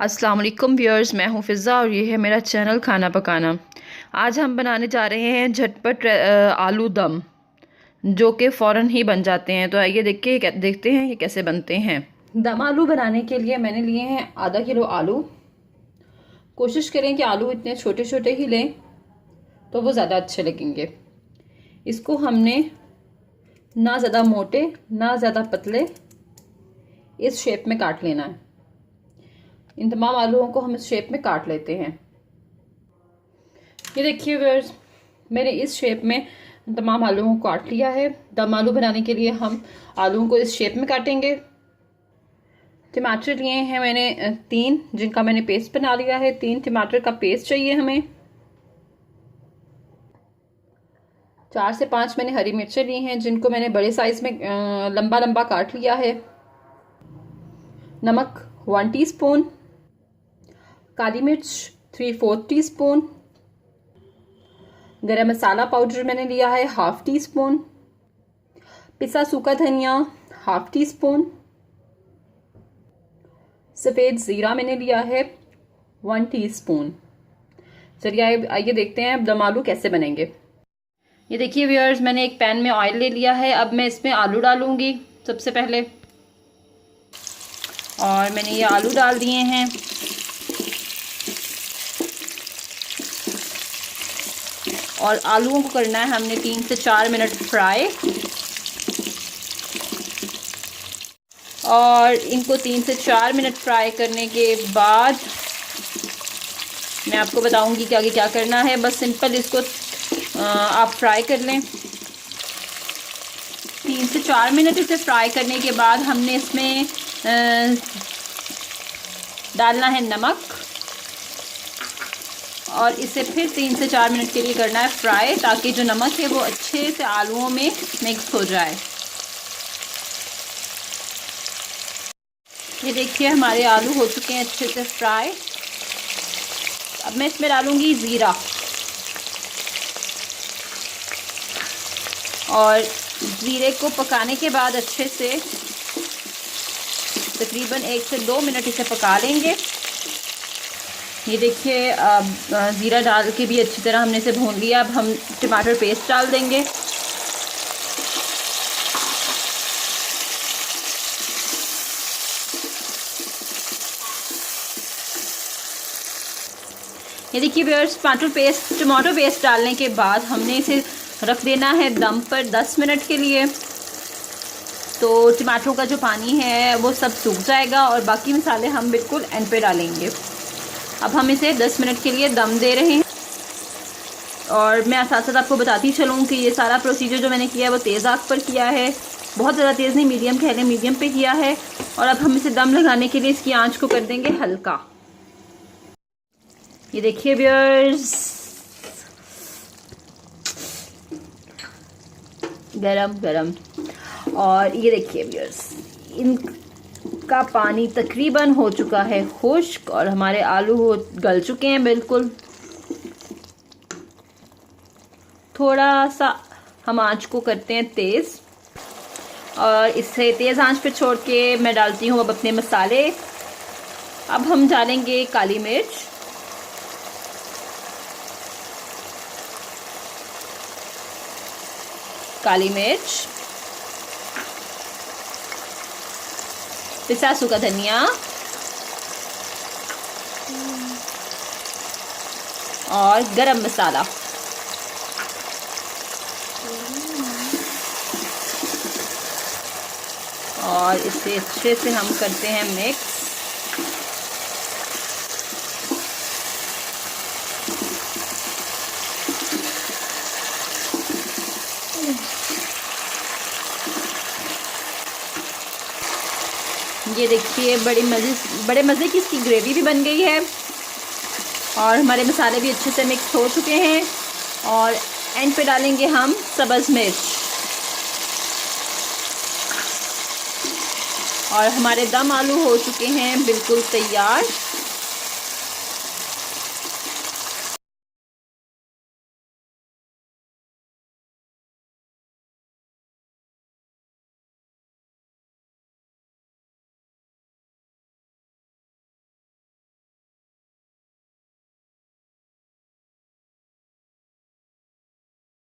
अस्सलाम वालेकुम व्यूअर्स, मैं हूँ फ़िज़ा और ये है मेरा चैनल खाना पकाना। आज हम बनाने जा रहे हैं झटपट आलू दम, जो कि फ़ौरन ही बन जाते हैं। तो आइए देखते हैं ये कैसे बनते हैं। दम आलू बनाने के लिए मैंने लिए हैं आधा किलो आलू। कोशिश करें कि आलू इतने छोटे छोटे ही लें तो वो ज़्यादा अच्छे लगेंगे। इसको हमने ना ज़्यादा मोटे ना ज़्यादा पतले इस शेप में काट लेना है। इन तमाम आलूओं को हम इस शेप में काट लेते हैं। ये देखिए व्यूअर्स, मैंने इस शेप में तमाम आलूओं को काट लिया है। दम आलू बनाने के लिए हम आलूओं को इस शेप में काटेंगे। टमाटर लिए हैं मैंने 3, जिनका मैंने पेस्ट बना लिया है। 3 टमाटर का पेस्ट चाहिए हमें। 4 से 5 मैंने हरी मिर्चें ली हैं, जिनको मैंने बड़े साइज में लंबा लंबा काट लिया है। नमक 1 टीस्पून, काली मिर्च 3/4 टीस्पून, गरम मसाला पाउडर मैंने लिया है 1/2 टीस्पून, पिसा सूखा धनिया 1/2 टीस्पून, सफ़ेद ज़ीरा मैंने लिया है 1 टीस्पून। चलिए आइए देखते हैं दम आलू कैसे बनेंगे। ये देखिए व्यूअर्स, मैंने एक पैन में ऑयल ले लिया है। अब मैं इसमें आलू डालूंगी सबसे पहले, और मैंने ये आलू डाल दिए हैं। और आलूओं को करना है हमने 3 से 4 मिनट फ्राई। और इनको 3 से 4 मिनट फ्राई करने के बाद मैं आपको बताऊंगी कि आगे क्या करना है। बस सिंपल इसको आप फ्राई कर लें। 3 से 4 मिनट इसे फ्राई करने के बाद हमने इसमें डालना है नमक, और इसे फिर 3 से 4 मिनट के लिए करना है फ्राई, ताकि जो नमक है वो अच्छे से आलूओं में मिक्स हो जाए। ये देखिए हमारे आलू हो चुके हैं अच्छे से फ्राई। अब मैं इसमें डालूंगी ज़ीरा, और ज़ीरे को पकाने के बाद अच्छे से तकरीबन 1 से 2 मिनट इसे पका लेंगे। ये देखिए ज़ीरा डाल के भी अच्छी तरह हमने इसे भून लिया। अब हम टमाटर पेस्ट डाल देंगे। ये देखिए व्यूअर्स, टमाटो पेस्ट डालने के बाद हमने इसे रख देना है दम पर 10 मिनट के लिए। तो टमाटरों का जो पानी है वो सब सूख जाएगा, और बाकी मसाले हम बिल्कुल एंड पे डालेंगे। अब हम इसे 10 मिनट के लिए दम दे रहे हैं। और मैं साथ साथ आपको बताती चलूँ कि ये सारा प्रोसीजर जो मैंने किया है वो तेज़ आग पर किया है, बहुत ज़्यादा तेज़ नहीं, मीडियम कह लें, मीडियम पे किया है। और अब हम इसे दम लगाने के लिए इसकी आंच को कर देंगे हल्का। ये देखिए व्यूअर्स, गरम गरम। और ये देखिए व्यूअर्स, इनका पानी तकरीबन हो चुका है खुश्क, और हमारे आलू गल चुके हैं बिल्कुल। थोड़ा सा हम आंच को करते हैं तेज़, और इसे तेज़ आंच पे छोड़ के मैं डालती हूँ अब अपने मसाले। अब हम डालेंगे काली मिर्च, पिसा सूखा धनिया, और गरम मसाला। और इसे अच्छे से हम करते हैं मिक्स। ये देखिए बड़े मज़े की इसकी ग्रेवी भी बन गई है, और हमारे मसाले भी अच्छे से मिक्स हो चुके हैं। और एंड पे डालेंगे हम सब्ज़ मिर्च, और हमारे दम आलू हो चुके हैं बिल्कुल तैयार।